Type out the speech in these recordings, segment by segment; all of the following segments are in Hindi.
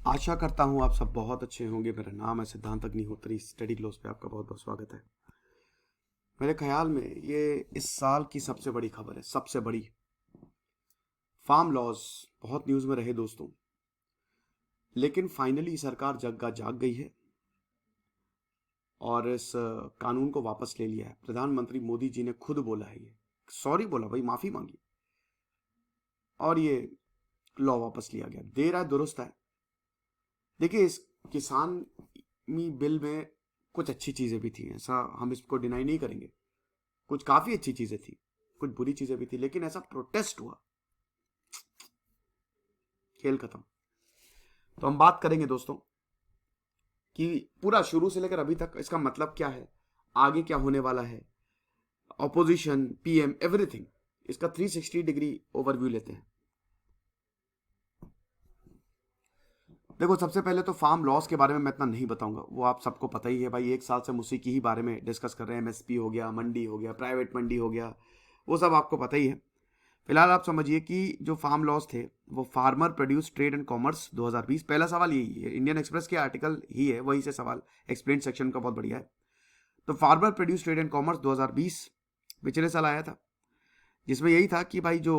आशा करता हूँ आप सब बहुत अच्छे होंगे। मेरा नाम है सिद्धांत अग्निहोत्री। स्टडी क्लोज पे आपका बहुत बहुत स्वागत है। मेरे ख्याल में ये इस साल की सबसे बड़ी खबर है, सबसे बड़ी। फार्म लॉज बहुत न्यूज़ में रहे दोस्तों, लेकिन फाइनली सरकार जाग गई है और इस कानून को वापस ले लिया है। प्रधानमंत्री मोदी जी ने खुद बोला है, ये सॉरी बोला भाई, माफ़ी मांगी और ये लॉ वापस लिया गया। देर है दुरुस्त है। देखिए, इस किसान बिल में कुछ अच्छी चीज़ें भी थी, ऐसा हम इसको डिनाई नहीं करेंगे। कुछ काफ़ी अच्छी चीज़ें थी, कुछ बुरी चीज़ें भी थी, लेकिन ऐसा प्रोटेस्ट हुआ, खेल खत्म। तो हम बात करेंगे दोस्तों कि पूरा शुरू से लेकर अभी तक इसका मतलब क्या है, आगे क्या होने वाला है, ऑपोजिशन, पीएम, एवरीथिंग। इसका 360 डिग्री ओवरव्यू लेते हैं। देखो, सबसे पहले तो फार्म लॉस के बारे में मैं इतना नहीं बताऊंगा, वो आप सबको पता ही है भाई। एक साल से हम उसी की ही बारे में डिस्कस कर रहे हैं। एमएसपी हो गया, मंडी हो गया, प्राइवेट मंडी हो गया, वो सब आपको पता ही है। फिलहाल आप समझिए कि जो फार्म लॉस थे वो farmer produce trade and commerce 2020। पहला सवाल यही है, इंडियन एक्सप्रेस के आर्टिकल ही है, वहीं से सवाल एक्सप्लेन सेक्शन का बहुत बढ़िया है। तो farmer produce trade and commerce 2020 पिछले साल आया था, जिसमें यही था कि भाई जो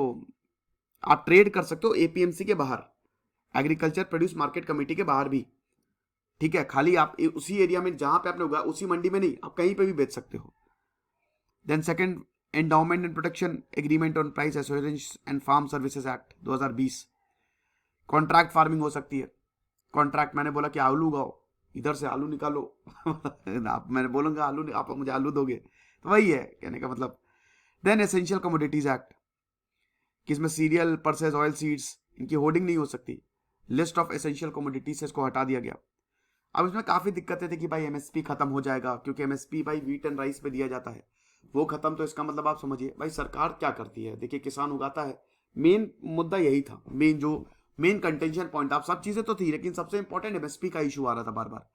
आप ट्रेड कर सकते हो एपीएमसी के बाहर, एग्रीकल्चर प्रोड्यूस मार्केट कमेटी के बाहर भी, ठीक है। खाली आप उसी एरिया में जहां पे आपने उगाया उसी मंडी में नहीं, आप कहीं पे भी बेच सकते हो। Then second, endowment and protection agreement on price assurance and farm services act 2020। Contract farming हो सकती है। कॉन्ट्रैक्ट, मैंने बोला कि आलू उगाओ, इधर से आलू निकालो आप, मैंने बोलूंगा आलू, आप मुझे आलू दोगे, तो वही है कहने का मतलब। देन एसेंशियल कमोडिटीज एक्ट, कि इसमें सीरियल, पर्सेस, ऑयल सीड्स, इनकी होर्डिंग नहीं हो सकती। लिस्ट ऑफ एसेंशियल कमोडिटीज से इसको हटा दिया गया। अब इसमें काफी दिक्कतें थी कि भाई एमएसपी खत्म हो जाएगा, क्योंकि एमएसपी भाई व्हीट एंड राइस पे दिया जाता है, वो खत्म। तो इसका मतलब आप समझिए भाई सरकार क्या करती है। देखिए, किसान उगाता है, मेन मुद्दा यही था, मेन कंटेंशन पॉइंट। आप सब चीजें तो थी, लेकिन सबसे इंपॉर्टेंट एमएसपी का इशू आ रहा था बार बार,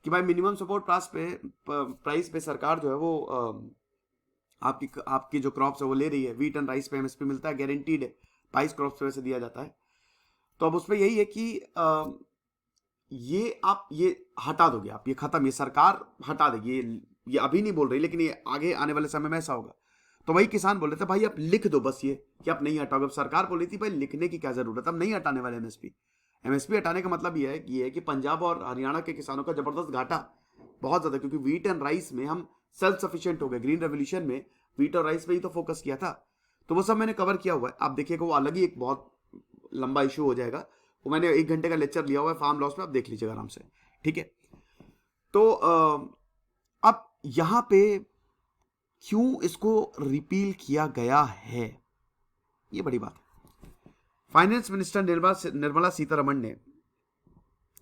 कि भाई मिनिमम सपोर्ट प्राइस पे सरकार जो है वो आपकी जो क्रॉप्स है वो ले रही है। व्हीट एंड राइस पे एमएसपी मिलता है, गारंटीड है। 22 क्रॉप्स पे वैसे दिया जाता है। तो अब उसमें यही है कि ये आप ये हटा दोगे, आप ये खत्म, ये सरकार हटा देगी। ये अभी नहीं बोल रही, लेकिन ये आगे आने वाले समय में ऐसा होगा। तो वही किसान बोल रहे थे भाई आप लिख दो बस ये, कि आप नहीं हटाओगे। अब सरकार बोल रही थी भाई लिखने की क्या जरूरत, हम नहीं हटाने वाले एमएसपी। एमएसपी हटाने का मतलब ये है कि पंजाब और हरियाणा के किसानों का जबरदस्त घाटा, बहुत ज्यादा, क्योंकि व्हीट एंड राइस में हम सेल्फ सफिशिएंट हो गए। ग्रीन रेवोल्यूशन में व्हीट और राइस पे ही तो फोकस किया था। तो वो सब मैंने कवर किया हुआ है, आप देखिएगा, वो अलग ही एक बहुत लंबा इशू हो जाएगा। वो मैंने 1 घंटे का लेक्चर लिया हुआ है फार्म लॉस में, आप देख लीजिएगा आराम से, ठीक है। तो अब यहां पे क्यों इसको रिपील किया गया है, ये बड़ी बात है। फाइनेंस मिनिस्टर निर्मला सीतारमण ने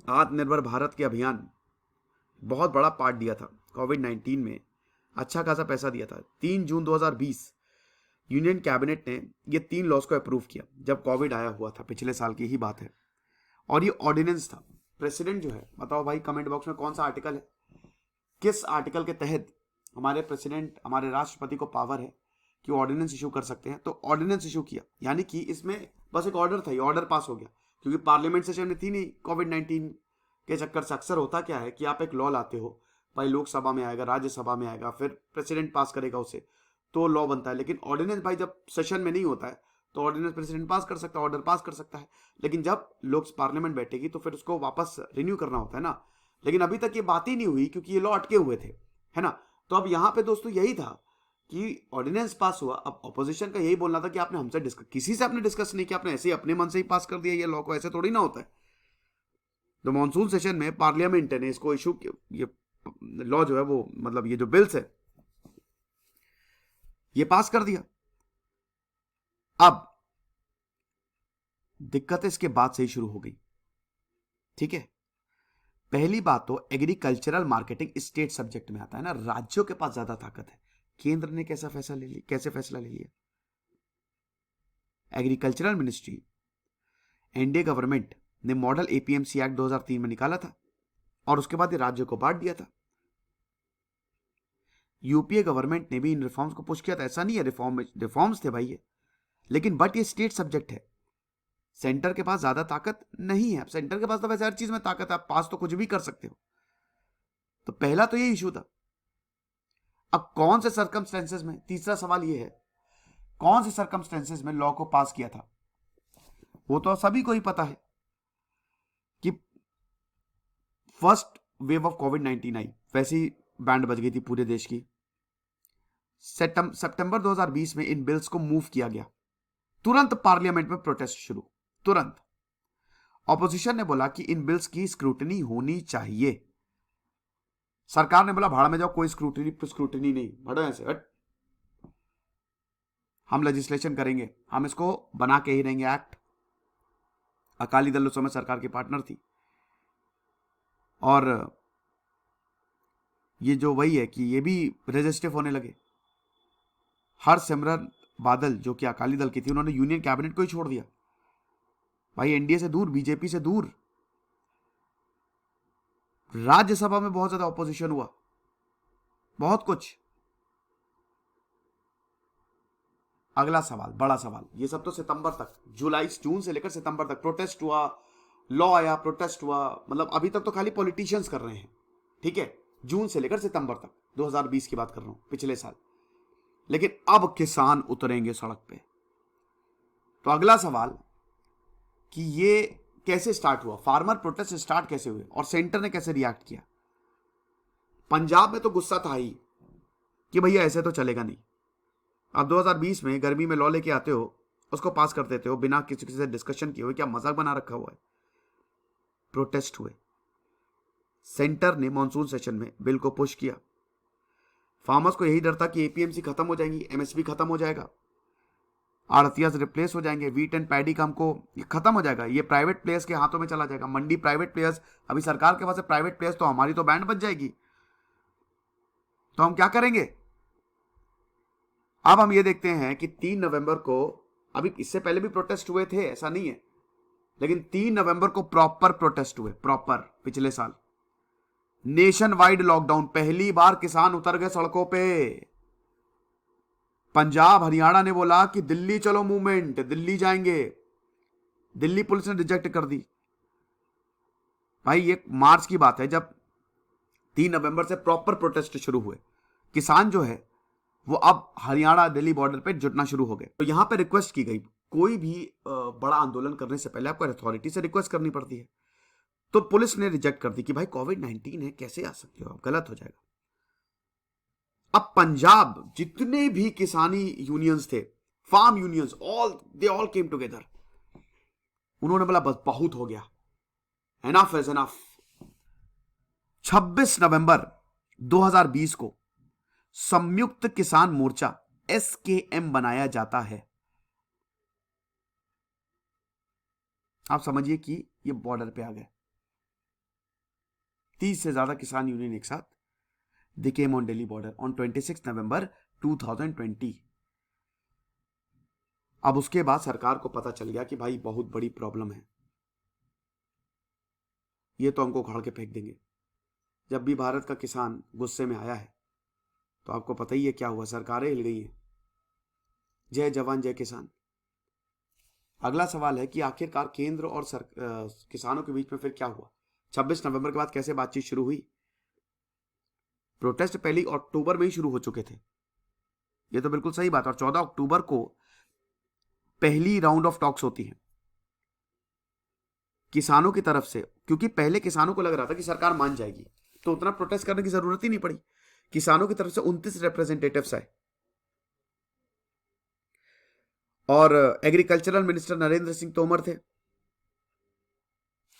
आत्मनिर्भर भारत के अभियान बहुत बड़ा पार्ट दिया था कोविड-19 में, अच्छा खासा पैसा दिया था। 3 जून 2020 यूनियन कैबिनेट ने ये 3 लॉज को अप्रूव किया, जब कोविड आया हुआ था, पिछले साल की ही बात है। और ये ऑर्डिनेंस था। प्रेसिडेंट जो है, बताओ भाई कमेंट बॉक्स में कौन सा आर्टिकल है, किस आर्टिकल के तहत हमारे प्रेसिडेंट, हमारे राष्ट्रपति को पावर है कि ऑर्डिनेंस इशू कर सकते हैं। तो ऑर्डिनेंस इशू किया, यानी कि इसमें बस एक ऑर्डर था, ये ऑर्डर पास हो गया, क्योंकि पार्लियामेंट सेशन में थी नहीं। कोविड-19 के चक्कर से अक्सर होता क्या है कि आप एक लॉ लाते हो, भाई लोकसभा में आएगा, राज्यसभा में आएगा, फिर प्रेसिडेंट पास करेगा उसे, तो लॉ बनता है। लेकिन ऑर्डिनेंस भाई जब सेशन में नहीं होता है, तो ऑर्डिनेंस प्रेसिडेंट पास कर सकता है, ऑर्डर पास कर सकता है। लेकिन जब लोग पार्लियामेंट बैठेगी तो फिर उसको वापस रिन्यू करना होता है ना। लेकिन अभी तक ये बात ही नहीं हुई, क्योंकि ये लॉ अटके हुए थे, है ना। तो अब यहां पे दोस्तों यही था कि ऑर्डिनेंस पास हुआ। अब ऑपोजिशन का यही बोलना था कि आपने हमसे डिस्कस, किसी से आपने डिस्कस नहीं किया, आपने ऐसे ही अपने मन से ही पास कर दिया ये लॉ को, ऐसे थोड़ी ना होता है। तो मॉनसून सेशन में पार्लियामेंट ने इसको इशू, ये लॉ जो है वो, मतलब ये जो बिल्स है, ये पास कर दिया। अब दिक्कत इसके बाद से ही शुरू हो गई, ठीक है। पहली बात तो एग्रीकल्चरल मार्केटिंग स्टेट सब्जेक्ट में आता है ना, राज्यों के पास ज्यादा ताकत है। केंद्र ने कैसे फैसला ले लिया। एग्रीकल्चरल मिनिस्ट्री, एनडीए गवर्नमेंट ने मॉडल एपीएमसी एक्ट 2003 में निकाला था, और उसके बाद ये राज्यों को बांट दिया था। यूपीए गवर्नमेंट ने भी इन रिफॉर्म्स को पुश किया था, ऐसा नहीं है रिफॉर्म्स थे भाई ये, लेकिन बट ये स्टेट सब्जेक्ट है। सेंटर के पास ज्यादा ताकत नहीं है। सेंटर के पास तो वैसे हर चीज में ताकत है, आप पास तो कुछ भी कर सकते हो। तो पहला तो ये इशू था। अब कौन से सर्कमस्टेंसेस में, तीसरा सवाल ये है, कौन से सर्कमस्टेंसेस में लॉ को पास किया था? वो तो सभी को ही पता है कि फर्स्ट वेव ऑफ कोविड-19 आई, वैसे ही बैंड बज गई थी पूरे देश की। सितंबर 2020 में इन बिल्स को मूव किया गया। तुरंत पार्लियामेंट में प्रोटेस्ट शुरू, तुरंत। ऑपोजिशन ने बोला कि इन बिल्स की स्क्रूटनी होनी चाहिए। सरकार ने बोला भाड़ में जाओ, कोई स्क्रूटनी नहीं, हटो ऐसे, हट। हम लेजिस्लेशन करेंगे, हम इसको बना के ही रहेंगे एक्ट। अकाली दल उस समय सरकार की पार्टनर थी। और ये जो वही है कि ये भी रेजिस्टिव होने लगे। हरसिमरत बादल जो कि अकाली दल की थी, उन्होंने यूनियन कैबिनेट को ही छोड़ दिया। भाई एनडीए से दूर, बीजेपी से दूर। राज्यसभा में बहुत ज्यादा ऑपोजिशन हुआ, बहुत कुछ। अगला सवाल, बड़ा सवाल, ये सब तो सितंबर तक, जून से लेकर सितंबर तक प्रोटेस्ट हुआ, लॉ आया, प्रोटेस्ट हुआ, मतलब अभी तक तो खाली पॉलिटिशियंस कर रहे हैं, ठीक है, जून से लेकर सितंबर तक, 2020 की बात कर रहा हूं, पिछले साल। लेकिन अब किसान उतरेंगे सड़क पे। तो अगला सवाल कि ये कैसे स्टार्ट हुआ, फार्मर प्रोटेस्ट स्टार्ट कैसे हुए और सेंटर ने कैसे रिएक्ट किया? पंजाब में तो गुस्सा था ही कि भैया ऐसे तो चलेगा नहीं। आप 2020 में गर्मी में लॉ लेके आते हो, उसको पास कर देते हो बिना किसी से डिस्कशन किए हुए, क्या मजाक बना रखा हुआ है? प्रोटेस्ट हुए, सेंटर ने मॉनसून सेशन में बिल को पुश किया। फार्मर्स को यही डर था कि एपीएमसी खत्म हो जाएंगी, एमएसपी खत्म हो जाएगा, आड़तियाज रिप्लेस हो जाएंगे, वीट एंड पैडी का हमको खत्म हो जाएगा, ये प्राइवेट प्लेयर्स के हाथों में चला जाएगा, मंडी प्राइवेट प्लेयर्स, अभी सरकार के पास है प्राइवेट प्लेयर्स, तो हमारी तो बैंड बच जाएगी, तो हम क्या करेंगे? अब हम ये देखते हैं कि 3 नवंबर को, अभी इससे पहले भी प्रोटेस्ट हुए थे, ऐसा नहीं है, लेकिन 3 नवंबर को प्रॉपर प्रोटेस्ट हुए, प्रॉपर, पिछले साल नेशन वाइड लॉकडाउन, पहली बार किसान उतर गए सड़कों पे। पंजाब हरियाणा ने बोला कि दिल्ली चलो मूवमेंट, दिल्ली जाएंगे, दिल्ली पुलिस ने रिजेक्ट कर दी। भाई ये मार्च की बात है जब 3 नवंबर से प्रॉपर प्रोटेस्ट शुरू हुए। किसान जो है वो अब हरियाणा दिल्ली बॉर्डर पे जुटना शुरू हो गए। तो यहां पे रिक्वेस्ट की गई, कोई भी बड़ा आंदोलन करने से पहले आपको अथॉरिटी से रिक्वेस्ट करनी पड़ती है। तो पुलिस ने रिजेक्ट कर दी कि भाई कोविड-19 है, कैसे आ सकते हो आप, गलत हो जाएगा। अब पंजाब जितने भी किसानी यूनियंस थे, farm unions, they all came together. उन्होंने बोला बस बहुत हो गया, एनफ इज एनफ। 26 नवंबर 2020 को संयुक्त किसान मोर्चा एसकेएम बनाया जाता है। आप समझिए कि ये बॉर्डर पे आ गए, 30 से ज्यादा किसान यूनियन एक साथ, they came on Delhi border on 26 November 2020। अब उसके बाद सरकार को पता चल गया कि भाई बहुत बड़ी प्रॉब्लम है, ये तो हमको उखाड़ के फेंक देंगे। जब भी भारत का किसान गुस्से में आया है तो आपको पता ही है क्या हुआ, सरकारें हिल गई हैं। जय जवान जय किसान। अगला सवाल है कि आखिरकार केंद्र और किसानों के बीच में फिर क्या हुआ? 26 नवंबर के बाद कैसे बातचीत शुरू हुई? प्रोटेस्ट पहली अक्टूबर में ही शुरू हो चुके थे, ये तो बिल्कुल सही बात। और 14 अक्टूबर को पहली राउंड ऑफ टॉक्स होती है किसानों की तरफ से, क्योंकि पहले किसानों को लग रहा था कि सरकार मान जाएगी, तो उतना प्रोटेस्ट करने की जरूरत ही नहीं पड़ी। किसानों की तरफ से 29 रिप्रेजेंटेटिव्स आए और एग्रीकल्चरल मिनिस्टर नरेंद्र सिंह तोमर थे।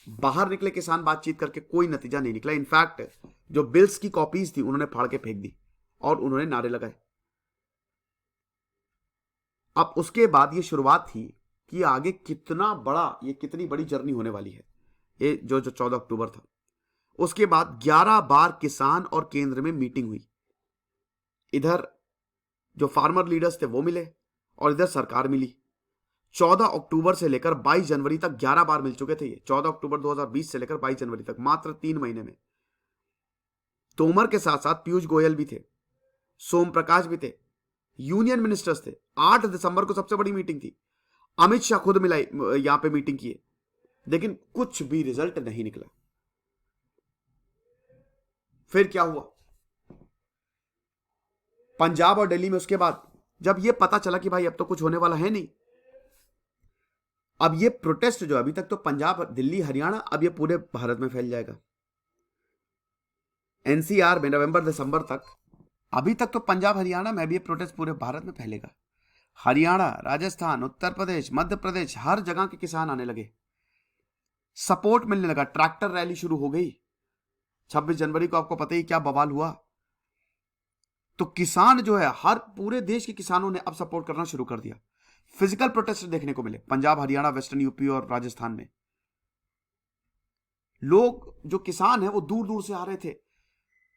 बाहर निकले किसान, बातचीत करके कोई नतीजा नहीं निकला। इनफैक्ट जो बिल्स की कॉपीज थी उन्होंने फाड़ के फेंक दी और उन्होंने नारे लगाए। अब उसके बाद ये शुरुआत थी कि आगे कितना बड़ा, ये कितनी बड़ी जर्नी होने वाली है। ये जो 14 अक्टूबर था, उसके बाद 11 बार किसान और केंद्र में मीटिंग हुई। इधर जो फार्मर लीडर्स थे वो मिले और इधर सरकार मिली। 14 अक्टूबर से लेकर 22 जनवरी तक 11 बार मिल चुके थे ये। 14 अक्टूबर 2020 से लेकर 22 जनवरी तक, मात्र 3 महीने में। तोमर के साथ साथ पीयूष गोयल भी थे, सोम प्रकाश भी थे, यूनियन मिनिस्टर्स थे। 8 दिसंबर को सबसे बड़ी मीटिंग थी। अमित शाह खुद मिला, यहां पे मीटिंग की है, लेकिन कुछ भी रिजल्ट नहीं निकला। फिर क्या हुआ पंजाब और दिल्ली में, उसके बाद जब यह पता चला कि भाई अब तो कुछ होने वाला है नहीं, अब ये प्रोटेस्ट जो अभी तक तो पंजाब, दिल्ली, हरियाणा, अब ये पूरे भारत में फैल जाएगा। एनसीआर में नवंबर दिसंबर तक, अभी तक तो पंजाब हरियाणा में, अभी ये प्रोटेस्ट पूरे भारत में फैलेगा। हरियाणा, राजस्थान, उत्तर प्रदेश, मध्य प्रदेश, हर जगह के किसान आने लगे, सपोर्ट मिलने लगा, ट्रैक्टर रैली शुरू हो गई। 26 जनवरी को आपको पता ही क्या बवाल हुआ। तो किसान जो है, हर पूरे देश के किसानों ने अब सपोर्ट करना शुरू कर दिया। फिजिकल प्रोटेस्ट देखने को मिले पंजाब, हरियाणा, वेस्टर्न यूपी और राजस्थान में। लोग जो किसान है वो दूर दूर से आ रहे थे।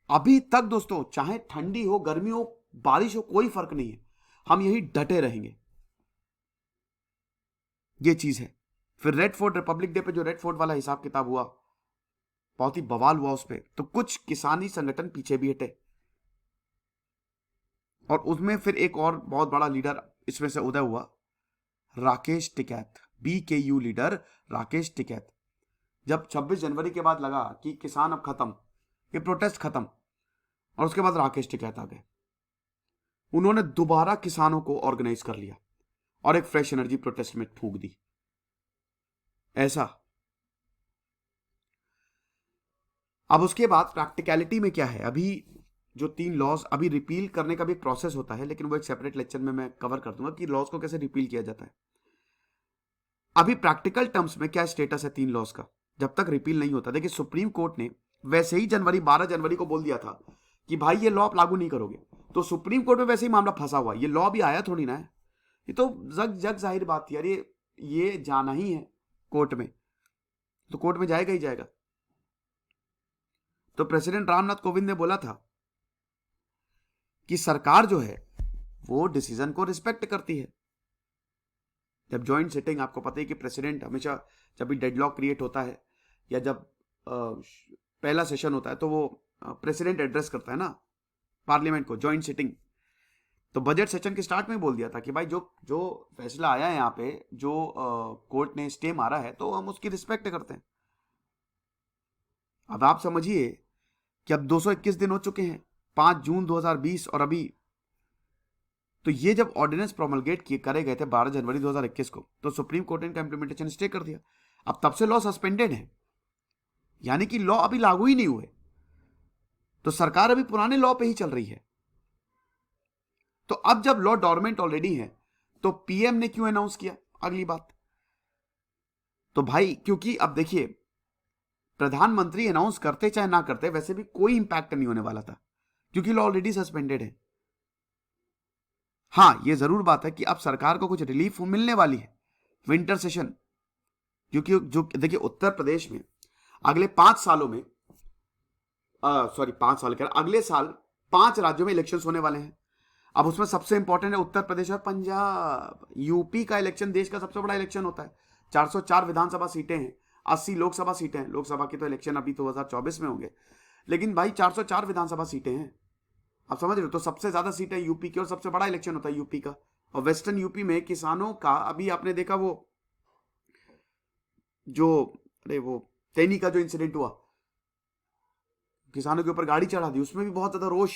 अभी तक दोस्तों, चाहे ठंडी हो, गर्मी हो, बारिश हो, कोई फर्क नहीं है, हम यही डटे रहेंगे, ये चीज है। फिर रेड फोर्ट, रिपब्लिक डे पे जो रेड फोर्ट वाला हिसाब किताब हुआ, बहुत ही बवाल हुआ उस पर, तो कुछ किसानी संगठन पीछे भी हटे, और उसमें फिर एक और बहुत बड़ा लीडर इसमें से उदय हुआ, राकेश टिकैत, BKU लीडर राकेश टिकैत। जब 26 जनवरी के बाद लगा कि किसान अब खत्म, ये प्रोटेस्ट खत्म, और उसके बाद राकेश टिकैत आ गए। उन्होंने दोबारा किसानों को ऑर्गेनाइज कर लिया और एक फ्रेश एनर्जी प्रोटेस्ट में फूंक दी। ऐसा अब उसके बाद प्रैक्टिकलिटी में क्या है, अभी जो 3 लॉज अभी रिपील करने का भी एक प्रोसेस होता है, लेकिन वो एक सेपरेट लेक्चर में मैं कवर कर दूंगा कि लॉज को कैसे रिपील किया जाता है। अभी प्रैक्टिकल टर्म्स में क्या स्टेटस है 3 लॉज का, जब तक रिपील नहीं होता। देखिए, सुप्रीम कोर्ट ने वैसे ही 12 जनवरी को बोल दिया था कि भाई ये लॉ आप लागू नहीं करोगे, तो सुप्रीम कोर्ट में वैसे ही मामला फंसा हुआ। ये लॉ भी आया थोड़ी ना है, ये तो जग जाहिर बात थी यार, ये जाना ही है कोर्ट में, तो कोर्ट में जाएगा ही जाएगा। तो प्रेसिडेंट रामनाथ कोविंद ने बोला था कि सरकार जो है वो डिसीजन को रिस्पेक्ट करती है। जब ज्वाइंट सिटिंग, आपको पता है कि प्रेसिडेंट हमेशा जब भी डेडलॉक क्रिएट होता है या जब पहला सेशन होता है, तो वो प्रेसिडेंट एड्रेस करता है ना पार्लियामेंट को, ज्वाइंट सिटिंग। तो बजट सेशन के स्टार्ट में बोल दिया था कि भाई जो फैसला आया है यहाँ पे, जो कोर्ट ने स्टे मारा है, तो हम उसकी रिस्पेक्ट करते हैं। अब आप समझिए कि अब 221 दिन हो चुके हैं, 5 जून 2020, और अभी तो ये जब ऑर्डिनेंस प्रोमलगेट किए करे गए थे 12 जनवरी 2021 को, तो सुप्रीम कोर्ट ने इनका इंप्लीमेंटेशन स्टे कर दिया। अब तब से लॉ सस्पेंडेड है, यानी कि लॉ अभी लागू ही नहीं हुए, तो सरकार अभी पुराने लॉ पे ही चल रही है। तो अब जब लॉ डॉर्मेंट ऑलरेडी है, तो पीएम ने क्यों अनाउंस किया, अगली बात। तो भाई, क्योंकि अब देखिए, प्रधानमंत्री अनाउंस करते चाहे ना करते, वैसे भी कोई इंपैक्ट नहीं होने वाला था, क्योंकि लॉ ऑलरेडी सस्पेंडेड है। हाँ, यह जरूर बात है कि अब सरकार को कुछ रिलीफ मिलने वाली है विंटर सेशन, क्योंकि जो देखिए उत्तर प्रदेश में अगले 5 सालों में, सॉरी 5 साल क्या, अगले साल 5 राज्यों में इलेक्शंस होने वाले हैं। अब उसमें सबसे इंपॉर्टेंट है उत्तर प्रदेश और पंजाब। यूपी का इलेक्शन देश का सबसे बड़ा इलेक्शन होता है। 404 विधानसभा सीटें हैं, 80 लोकसभा सीटें हैं। लोकसभा की तो इलेक्शन अभी 2024 में होंगे, लेकिन भाई 404 विधानसभा सीटें हैं, आप समझ रहे हो। तो सबसे ज्यादा सीटें यूपी की, और सबसे बड़ा इलेक्शन होता है यूपी का। और वेस्टर्न यूपी में किसानों का, अभी आपने देखा वो जो, अरे वो तेनी का जो इंसिडेंट हुआ, किसानों के ऊपर गाड़ी चढ़ा दी, उसमें भी बहुत ज्यादा रोष।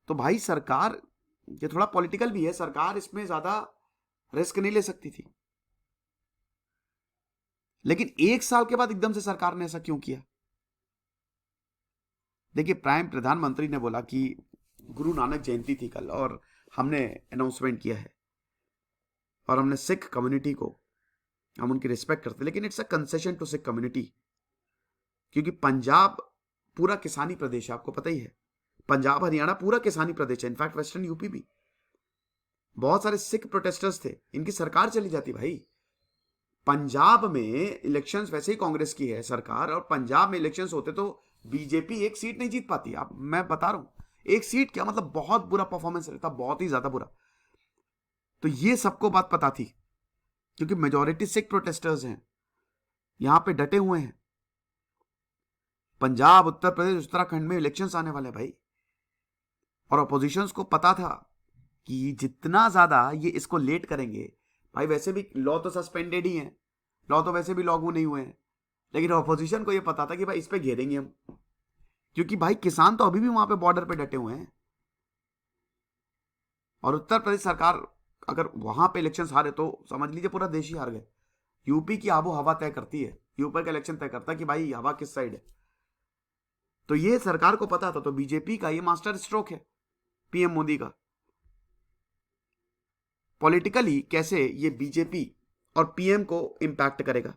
तो भाई सरकार, ये थोड़ा पॉलिटिकल भी है, सरकार इसमें ज्यादा रिस्क नहीं ले सकती थी। लेकिन 1 साल के बाद एकदम से सरकार ने ऐसा क्यों किया? देखिए, प्राइम प्रधानमंत्री ने बोला कि गुरु नानक जयंती थी कल, और हमने अनाउंसमेंट किया है, और हमने सिख कम्युनिटी को, हम उनकी रिस्पेक्ट करते हैं, लेकिन it's a concession to Sikh community, क्योंकि पंजाब पूरा किसानी प्रदेश है, आपको पता ही है। पंजाब हरियाणा पूरा किसानी प्रदेश है, इनफैक्ट वेस्टर्न यूपी भी। बहुत सारे सिख प्रोटेस्टर्स थे, इनकी सरकार चली जाती भाई। पंजाब में इलेक्शंस, वैसे ही कांग्रेस की है सरकार, और पंजाब में इलेक्शंस होते तो बीजेपी 1 सीट नहीं जीत पाती। आप, मैं बता रहा हूं, 1 सीट क्या मतलब, बहुत बुरा परफॉर्मेंस रहता, बहुत ही ज्यादा बुरा। तो ये सबको बात पता थी, क्योंकि मेजॉरिटी सिख प्रोटेस्टर्स हैं, यहां पे डटे हुए हैं। पंजाब, उत्तर प्रदेश, उत्तराखंड में इलेक्शंस आने वाले भाई, और अपोजिशंस को पता था कि जितना ज्यादा ये इसको लेट करेंगे, भाई वैसे भी लॉ तो सस्पेंडेड ही है, लॉ तो वैसे भी लागू नहीं हुए हैं, लेकिन ऑपोजिशन को ये पता था कि भाई इस पे घेरेंगे हम, क्योंकि भाई किसान तो अभी भी वहां पे बॉर्डर पे डटे हुए हैं। और उत्तर प्रदेश सरकार अगर वहां पे इलेक्शन हारे तो समझ लीजिए पूरा देश ही हार गए। यूपी की आबो हवा तय करती है, यूपी का इलेक्शन तय करता है कि भाई हवा किस साइड है। तो ये सरकार को पता था, तो बीजेपी का ये मास्टर स्ट्रोक है पीएम मोदी का। पॉलिटिकली कैसे ये बीजेपी और पीएम को इंपैक्ट करेगा,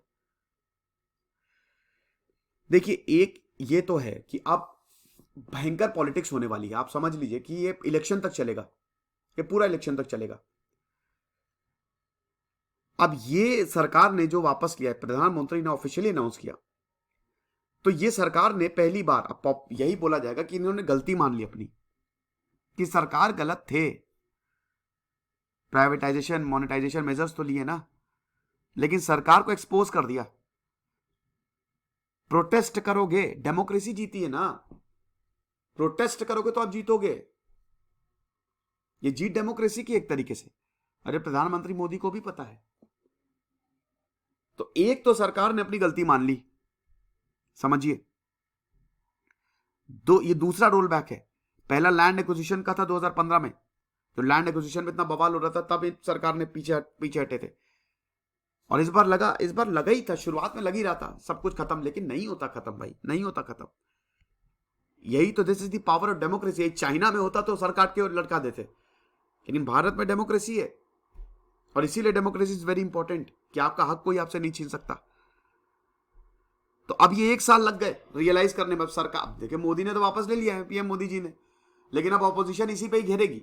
देखिए एक ये तो है कि अब भयंकर पॉलिटिक्स होने वाली है। आप समझ लीजिए कि ये इलेक्शन तक चलेगा, ये पूरा इलेक्शन तक चलेगा। अब ये सरकार ने जो वापस किया है, प्रधानमंत्री ने ऑफिशियली अनाउंस किया, तो ये सरकार ने पहली बार, अब यही बोला जाएगा कि इन्होंने गलती मान ली अपनी, कि सरकार गलत थे। प्राइवेटाइजेशन मोनेटाइजेशन मेजर्स तो लिए ना, लेकिन सरकार को एक्सपोज कर दिया। प्रोटेस्ट करोगे, डेमोक्रेसी जीती है ना, प्रोटेस्ट करोगे तो आप जीतोगे। ये जीत डेमोक्रेसी की एक तरीके से, अरे प्रधानमंत्री मोदी को भी पता है। तो एक तो सरकार ने अपनी गलती मान ली, समझिए। ये दूसरा रोल बैक है। पहला लैंड एक्विजिशन का था 2015 में, तो लैंड एक्विजिशन में इतना बवाल हो रहा था, तब सरकार ने पीछे हटे थे। और इस बार लगा ही था, शुरुआत में लग ही रहा था सब कुछ खत्म, लेकिन नहीं होता खत्म भाई, नहीं होता खत्म। यही तो this is the power of democracy. China में होता तो सरकार के लटका देते, लेकिन भारत में डेमोक्रेसी है, और इसीलिए डेमोक्रेसी इज वेरी इंपॉर्टेंट, कि आपका हक कोई आपसे नहीं छीन सकता। तो अब ये 1 साल लग गए रियलाइज करने में। अब सरकार, देखिए मोदी ने तो वापस ले लिया है, पीएम मोदी जी ने, लेकिन अब ऑपोजिशन इसी पे ही घेरेगी।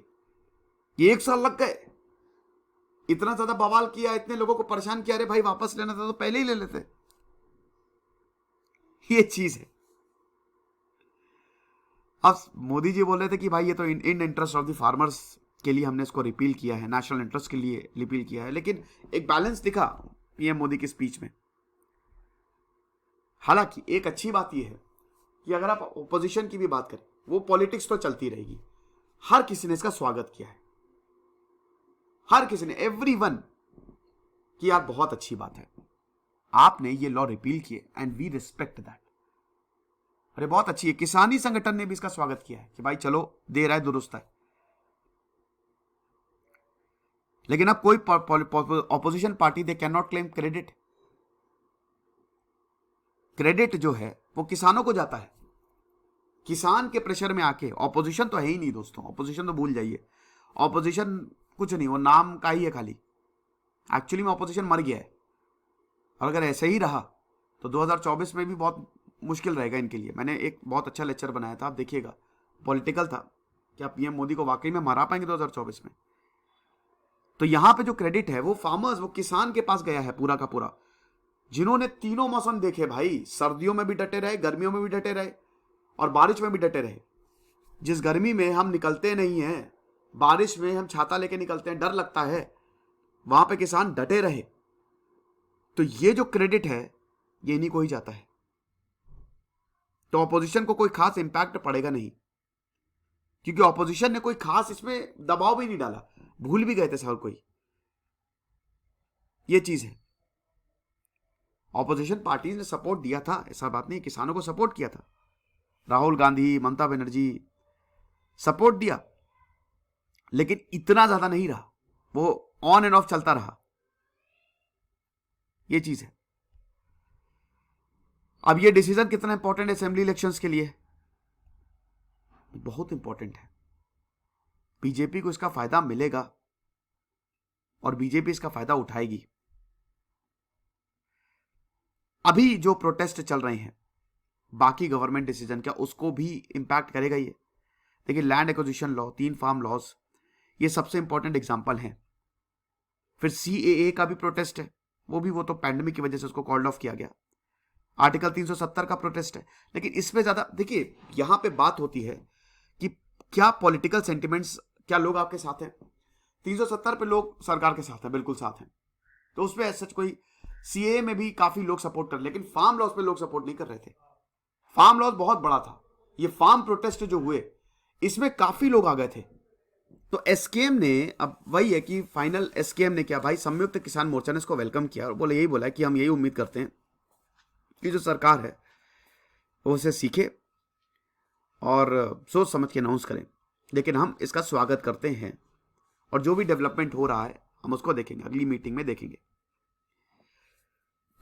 ये 1 साल लग गए, इतना ज्यादा बवाल किया, इतने लोगों को परेशान किया, अरे भाई वापस लेना था तो पहले ही ले लेते। ये चीज है। अब मोदी जी बोल रहे थे कि भाई ये तो इन इंटरेस्ट ऑफ द फार्मर्स के लिए हमने इसको रिपील किया है, नेशनल इंटरेस्ट के लिए रिपील किया है, लेकिन एक बैलेंस दिखा पीएम मोदी की स्पीच में। हालांकि एक अच्छी बात यह है कि अगर आप ओपोजिशन की भी बात करें, वो पॉलिटिक्स तो चलती रहेगी। हर किसी ने इसका स्वागत किया है, हर किसी ने, एवरीवन, कि यार बहुत अच्छी बात है आपने ये लॉ रिपील किए एंड वी रिस्पेक्ट दैट। अरे बहुत अच्छी है। किसानी संगठन ने भी इसका स्वागत किया है कि भाई चलो देर है दुरुस्त है। लेकिन अब कोई opposition party they can not claim credit. Credit जो है वो किसानों को जाता है। किसान के प्रेशर में आके, ऑपोजिशन तो है ही नहीं दोस्तों, ऑपोजिशन तो भूल जाइए, ऑपोजिशन कुछ नहीं, वो नाम का ही है खाली। एक्चुअली में ऑपोजिशन मर गया है, और अगर ऐसे ही रहा तो 2024 में भी बहुत मुश्किल रहेगा इनके लिए। मैंने एक बहुत अच्छा लेक्चर बनाया था, आप देखिएगा, पॉलिटिकल था, क्या पीएम मोदी को वाकई में हरा पाएंगे 2024 में। तो यहां पे जो क्रेडिट है वो फार्मर्स, वो किसान के पास गया है पूरा का पूरा, जिन्होंने तीनों मौसम देखे भाई, सर्दियों में भी डटे रहे, गर्मियों में भी डटे रहे, और बारिश में भी डटे रहे। जिस गर्मी में हम निकलते नहीं हैं, बारिश में हम छाता लेके निकलते हैं, डर लगता है, वहां पे किसान डटे रहे। तो ये जो क्रेडिट है ये इन्हीं को ही जाता है। तो ऑपोजिशन को कोई खास इंपैक्ट पड़ेगा नहीं, क्योंकि ऑपोजिशन ने कोई खास इसमें दबाव भी नहीं डाला, भूल भी गए थे सब कोई। ये चीज है, ऑपोजिशन पार्टी ने सपोर्ट दिया था, ऐसा बात नहीं, किसानों को सपोर्ट किया था। राहुल गांधी, ममता बनर्जी, सपोर्ट दिया, लेकिन इतना ज्यादा नहीं रहा, वो ऑन एंड ऑफ चलता रहा। ये चीज है। अब ये डिसीजन कितना इंपॉर्टेंट है असेंबली इलेक्शंस के लिए, बहुत इंपॉर्टेंट है। बीजेपी को इसका फायदा मिलेगा और बीजेपी इसका फायदा उठाएगी। अभी जो प्रोटेस्ट चल रहे हैं, बाकी गवर्नमेंट डिसीजन क्या उसको भी इंपैक्ट करेगा ये। देखिए land acquisition law, 3 farm laws, ये सबसे इंपॉर्टेंट एग्जांपल हैं। फिर सीएए का भी प्रोटेस्ट है, वो तो पैंडेमिक की वजह से उसको कॉल्ड ऑफ किया गया। आर्टिकल 370 का प्रोटेस्ट है। लेकिन इसमें ज्यादा देखिए, यहां पे बात होती है कि क्या पॉलिटिकल सेंटिमेंट्स, क्या लोग आपके साथ हैं। 370 पे लोग सरकार के साथ हैं, बिल्कुल साथ हैं, तो उस पर सच कोई, सीएए में भी काफी लोग सपोर्ट कर, लेकिन फार्म लॉज पे लोग सपोर्ट नहीं कर रहे थे। फार्म लॉज बहुत बड़ा था। ये फार्म प्रोटेस्ट जो हुए, इसमें काफी लोग आ गए थे, तो एसकेएम ने, अब वही है कि फाइनल एसकेएम ने क्या भाई, संयुक्त किसान मोर्चा ने इसको वेलकम किया और बोले, यही बोला कि हम यही उम्मीद करते हैं कि जो सरकार है वो उसे सीखे और सोच समझ के अनाउंस करें, लेकिन हम इसका स्वागत करते हैं और जो भी डेवलपमेंट हो रहा है हम उसको देखेंगे, अगली मीटिंग में देखेंगे।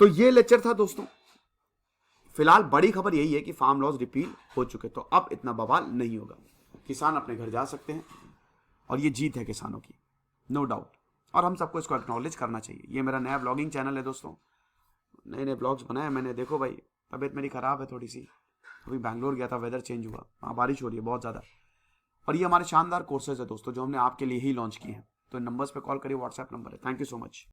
तो ये लेक्चर था दोस्तों। फिलहाल बड़ी खबर यही है कि फार्म लॉज रिपील हो चुके, तो अब इतना बवाल नहीं होगा, किसान अपने घर जा सकते हैं और ये जीत है किसानों की, नो डाउट। और हम सबको इसको एक्नॉलेज करना चाहिए। ये मेरा नया ब्लॉगिंग चैनल है दोस्तों, नए नए ब्लॉग्स बनाए मैंने। देखो भाई, तबीयत मेरी खराब है थोड़ी सी, अभी बैंगलोर गया था, वेदर चेंज हुआ, वहाँ बारिश हो रही है बहुत ज़्यादा। और ये हमारे शानदार कोर्सेज है दोस्तों जो हमने आपके लिए ही लॉन्च किए हैं। तो नंबर्स पे कॉल करिए, व्हाट्सएप नंबर है। Thank you so much.